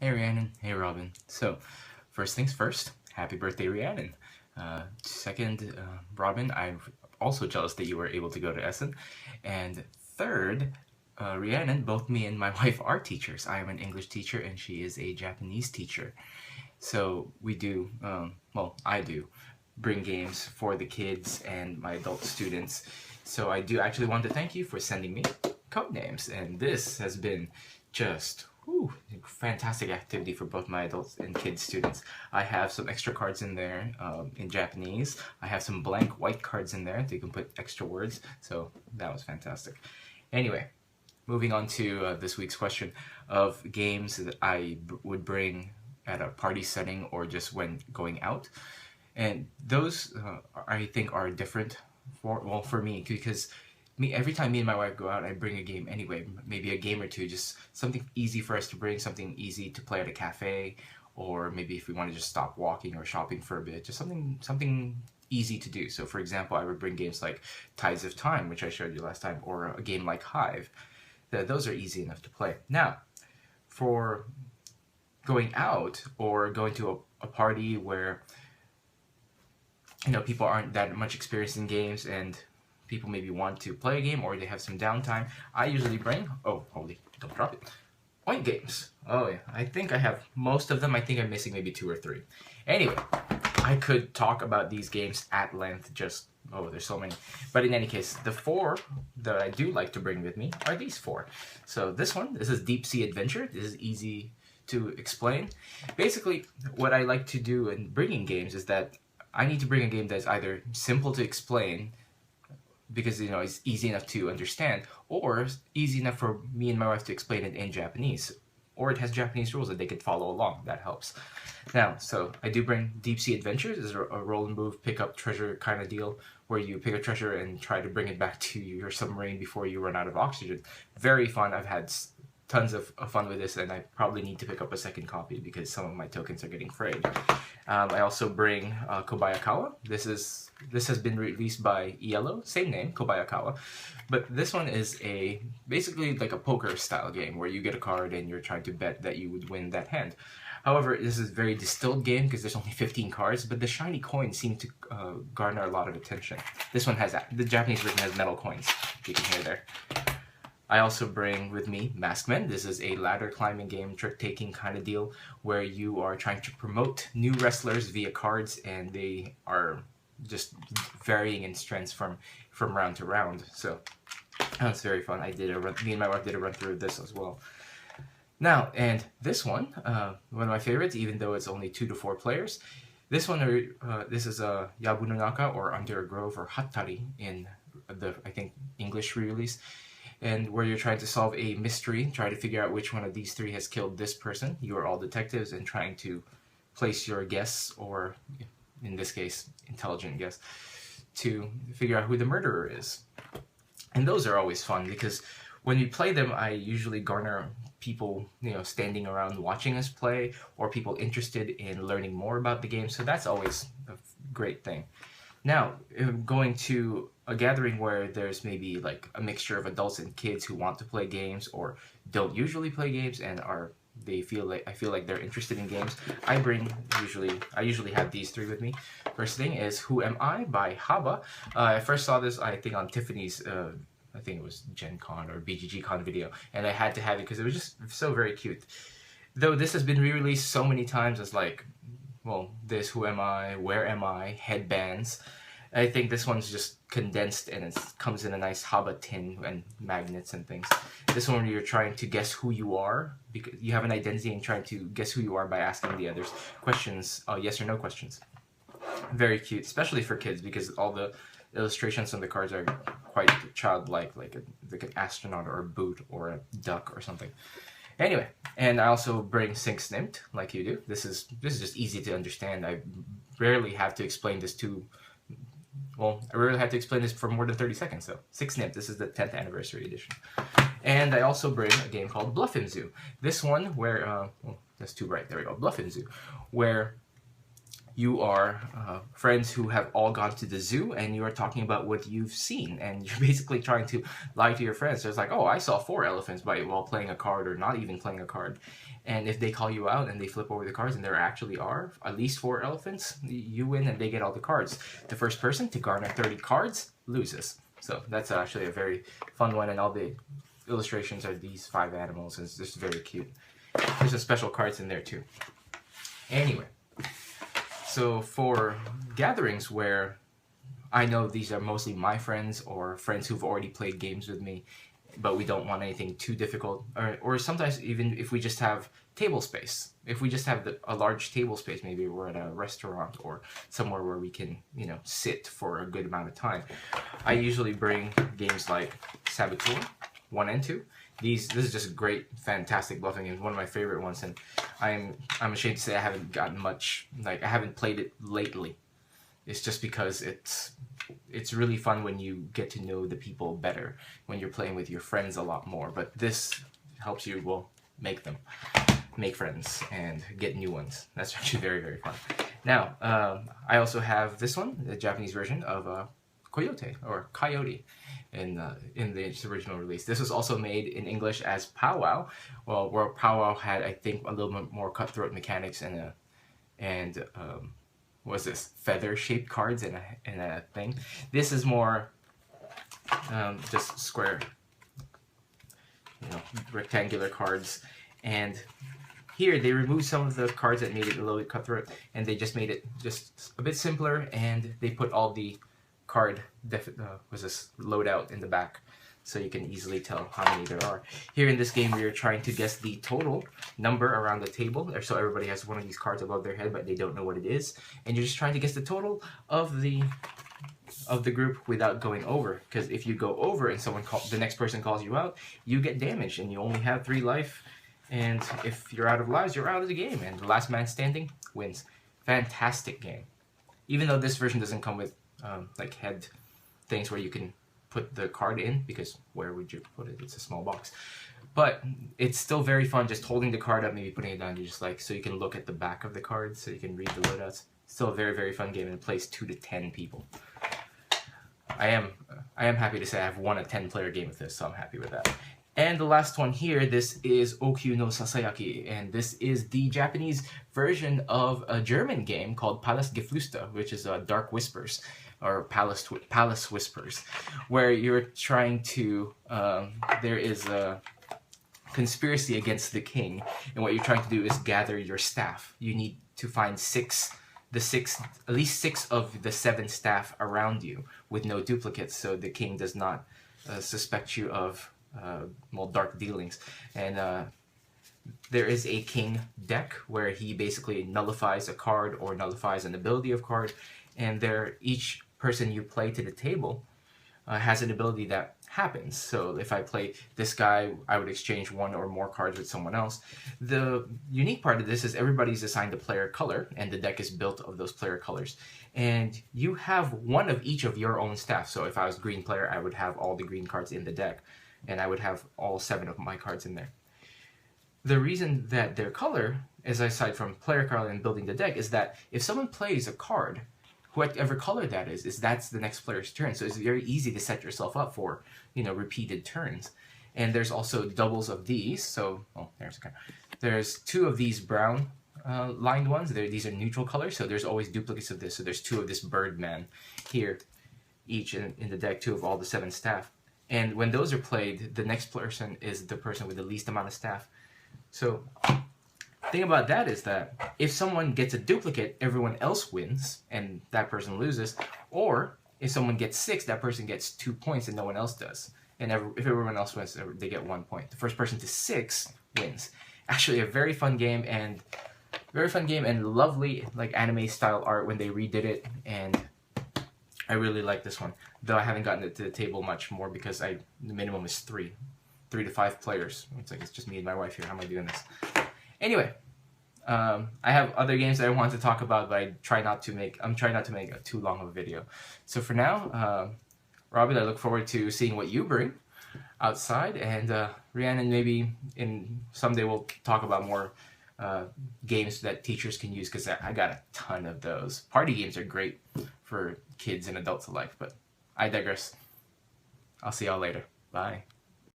Hey Rhiannon, hey Robin. So, first things first, happy birthday Rhiannon. Second, Robin, I'm also jealous that you were able to go to Essen. And third, Rhiannon, both me and my wife are teachers. I am an English teacher and she is a Japanese teacher. So we do, well, I do, bring games for the kids and my adult students. So I do actually want to thank you for sending me code names, and this has been just fantastic activity for both my adults and kids students. I have some extra cards in there in Japanese. I have some blank white cards in there that you can put extra words, so that was fantastic. Anyway, moving on to this week's question of games that I would bring at a party setting or just when going out. And those I think are different for me, because every time me and my wife go out, I bring a game anyway, maybe a game or two, just something easy for us to bring, something easy to play at a cafe, or maybe if we want to just stop walking or shopping for a bit, just something easy to do. So for example, I would bring games like Tides of Time, which I showed you last time, or a game like Hive. Those are easy enough to play. Now, for going out or going to a party where people aren't that much experienced in games and people maybe want to play a game or they have some downtime, I usually bring, oh holy, don't drop it, Oink Games. Oh yeah, I think I have most of them. I think I'm missing maybe 2 or 3. Anyway, I could talk about these games at length, just, oh, there's so many. But in any case, the 4 that I do like to bring with me are these 4. So this is Deep Sea Adventure. This is easy to explain. Basically, what I like to do in bringing games is that I need to bring a game that's either simple to explain, because it's easy enough to understand, or easy enough for me and my wife to explain it in Japanese, or it has Japanese rules that they could follow along. That helps. Now, so I do bring Deep Sea Adventures. This is a roll and move, pick up treasure kind of deal, where you pick a treasure and try to bring it back to your submarine before you run out of oxygen. Very fun. I've had tons of fun with this, and I probably need to pick up a second copy because some of my tokens are getting frayed. I also bring Kobayakawa. This has been released by Yellow, same name, Kobayakawa, but this one is basically like a poker style game where you get a card and you're trying to bet that you would win that hand. However, this is a very distilled game because there's only 15 cards, but the shiny coins seem to garner a lot of attention. This one has the Japanese version has metal coins, you can hear there. I also bring with me Maskmen. This is a ladder climbing game, trick-taking kind of deal, where you are trying to promote new wrestlers via cards, and they are just varying in strengths from round to round. So that's very fun. Me and my wife did a run through of this as well. Now, and this one of my favorites, even though it's only 2 to 4 players. This one, this is a Yabunonaka, or Under a Grove, or Hattari in the, I think, English re-release, and where you're trying to solve a mystery, try to figure out which one of these 3 has killed this person. You are all detectives and trying to place your guess, or in this case, intelligent guess, to figure out who the murderer is. And those are always fun because when we play them, I usually garner people, standing around watching us play, or people interested in learning more about the game. So that's always a great thing. Now, going to a gathering where there's maybe like a mixture of adults and kids who want to play games or don't usually play games and I feel like they're interested in games, I usually have these 3 with me. First thing is Who Am I by Haba. I first saw this, I think, on Tiffany's I think it was Gen Con or BGG Con video, and I had to have it because it was just so very cute. Though this has been re-released so many times as like, well, this Who Am I, Where Am I, headbands. I think this one's just condensed and it comes in a nice Haba tin and magnets and things. This one you're trying to guess who you are, because you have an identity and trying to guess who you are by asking the others questions, yes or no questions. Very cute, especially for kids, because all the illustrations on the cards are quite childlike, like an astronaut or a boot or a duck or something. Anyway, and I also bring Sync Snipped, like you do. This is just easy to understand. I rarely have to explain this for more than 30 seconds, so. Sync Snipped, this is the 10th anniversary edition. And I also bring a game called Bluffing Zoo. This one where, that's too bright, there we go, Bluffing Zoo, where you are friends who have all gone to the zoo, and you are talking about what you've seen, and you're basically trying to lie to your friends. So it's like, oh, I saw 4 elephants while playing a card, or not even playing a card. And if they call you out and they flip over the cards and there actually are at least 4 elephants, you win and they get all the cards. The first person to garner 30 cards loses. So that's actually a very fun one, and all the illustrations are these 5 animals, and it's just very cute. There's some special cards in there too. Anyway, so for gatherings where I know these are mostly my friends or friends who've already played games with me, but we don't want anything too difficult, or sometimes even if we just have table space. If we just have a large table space, maybe we're at a restaurant or somewhere where we can, sit for a good amount of time. I usually bring games like Saboteur 1 and 2. This is just great, fantastic bluffing games. One of my favorite ones, and I'm ashamed to say I haven't gotten much. I haven't played it lately. It's just because it's really fun when you get to know the people better, when you're playing with your friends a lot more. But this helps you, make friends and get new ones. That's actually very, very fun. Now, I also have this one, the Japanese version of Coyote, or Coyote, in the original release. This was also made in English as Powwow, where Powwow had, I think, a little bit more cutthroat mechanics and what's this, feather-shaped cards in a thing. This is more just square, rectangular cards, and here they removed some of the cards that made it a little bit cutthroat, and they just made it just a bit simpler, and they put all the card loadout in the back, so you can easily tell how many there are. Here in this game, we are trying to guess the total number around the table, so everybody has one of these cards above their head, but they don't know what it is, and you're just trying to guess the total of the group without going over. Because if you go over and the next person calls you out, you get damaged, and you only have 3 life. And if you're out of lives, you're out of the game, and the last man standing wins. Fantastic game. Even though this version doesn't come with like head things where you can put the card in, because where would you put it? It's a small box. But it's still very fun just holding the card up, maybe putting it down, so you can look at the back of the card, so you can read the loadouts. Still a very, very fun game, and it plays 2 to 10 people. I am happy to say I've won a 10-player game with this, so I'm happy with that. And the last one here, this is Okyu no Sasayaki, and this is the Japanese version of a German game called Palastgeflüster, which is Dark Whispers, or Palace Whispers, where you're trying to, there is a conspiracy against the king, and what you're trying to do is gather your staff. You need to find at least 6 of the 7 staff around you with no duplicates, so the king does not suspect you of dark dealings. And there is a king deck where he basically nullifies a card or nullifies an ability of card, and each person you play to the table has an ability that happens. So if I play this guy, I would exchange 1 or more cards with someone else. The unique part of this is everybody's assigned a player color, and the deck is built of those player colors. And you have 1 of each of your own staff. So if I was green player, I would have all the green cards in the deck, and I would have all 7 of my cards in there. The reason that their color, as aside from player color and building the deck, is that if someone plays a card, whatever color that is that's the next player's turn. So it's very easy to set yourself up for, repeated turns. And there's also doubles of these. So, there's 2 of these brown lined ones. These are neutral colors, so there's always duplicates of this. So there's 2 of this Birdman here, each in the deck, 2 of all the 7 staff. And when those are played, the next person is the person with the least amount of staff. So the thing about that is that if someone gets a duplicate, everyone else wins, and that person loses. Or if someone gets 6, that person gets 2 points and no one else does. And if everyone else wins, they get 1 point. The first person to 6 wins. Actually, a very fun game, and lovely anime style art when they redid it, and I really like this one. Though I haven't gotten it to the table much more because the minimum is 3 to 5 players. It's just me and my wife here. How am I doing this? Anyway, I have other games that I want to talk about, but I'm trying not to make too long of a video. So for now, Robin, I look forward to seeing what you bring outside, and Rhiannon, maybe someday we'll talk about more games that teachers can use, because I got a ton of those. Party games are great for kids and adults alike, but I digress. I'll see y'all later. Bye.